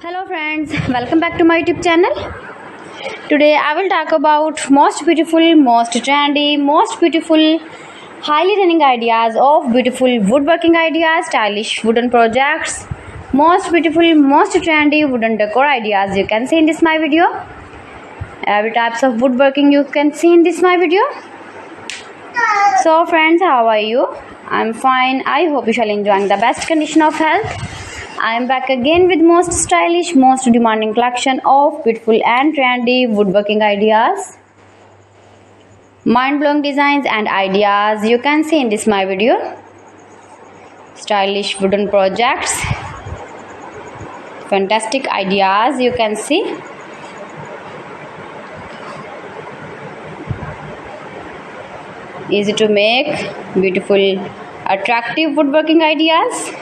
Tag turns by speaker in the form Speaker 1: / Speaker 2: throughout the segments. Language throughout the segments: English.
Speaker 1: Hello friends, welcome back to my YouTube channel. Today I will talk about most beautiful, most trendy, most beautiful, highly running ideas of beautiful woodworking ideas, stylish wooden projects, most beautiful, most trendy wooden decor ideas you can see in this my video. Every types of woodworking you can see in this my video. So friends, how are you? I'm fine. I hope you shall enjoying the best condition of health. I am back again with most stylish, most demanding collection of beautiful and trendy woodworking ideas, mind-blowing designs and ideas you can see in this my video. Stylish wooden projects, fantastic ideas you can see. Easy to make, beautiful, attractive woodworking ideas.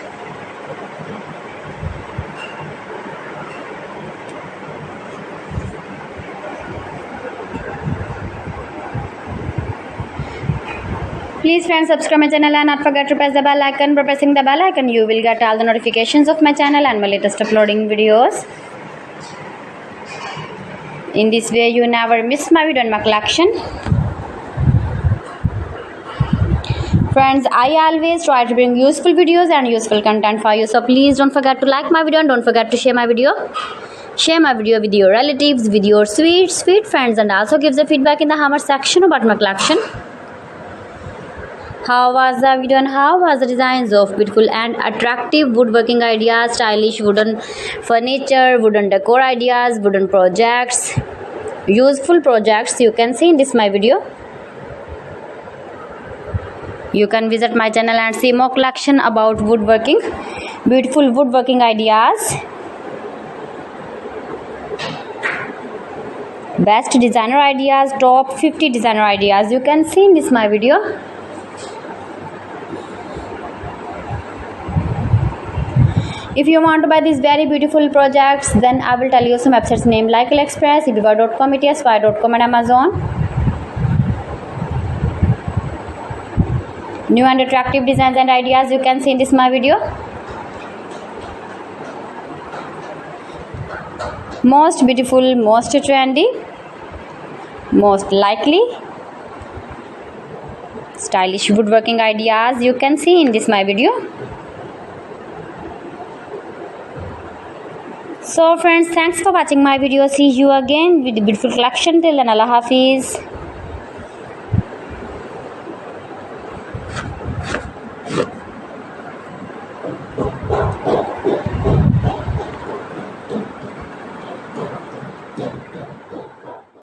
Speaker 1: Please friends, subscribe my channel and not forget to press the bell icon. By pressing the bell icon you will get all the notifications of my channel and my latest uploading videos. In this way you never miss my video and my collection. Friends, I always try to bring useful videos and useful content for you, so please don't forget to like my video and don't forget to share my video. Share my video with your relatives, with your sweet friends, and also give the feedback in the comment section about my collection. How was the video and how was the designs of beautiful and attractive woodworking ideas, stylish wooden furniture, wooden decor ideas, wooden projects, useful projects you can see in this my video. You can visit my channel and see more collection about woodworking, beautiful woodworking ideas, best designer ideas, top 50 designer ideas you can see in this my video. If you want to buy these very beautiful projects, then I will tell you some websites name like AliExpress, eBay.com, ETSY.com and Amazon. New and attractive designs and ideas you can see in this my video. Most beautiful, most trendy, most likely, stylish woodworking ideas you can see in this my video. So friends, thanks for watching my video. See you again with the beautiful collection. Till then, Allah Hafiz.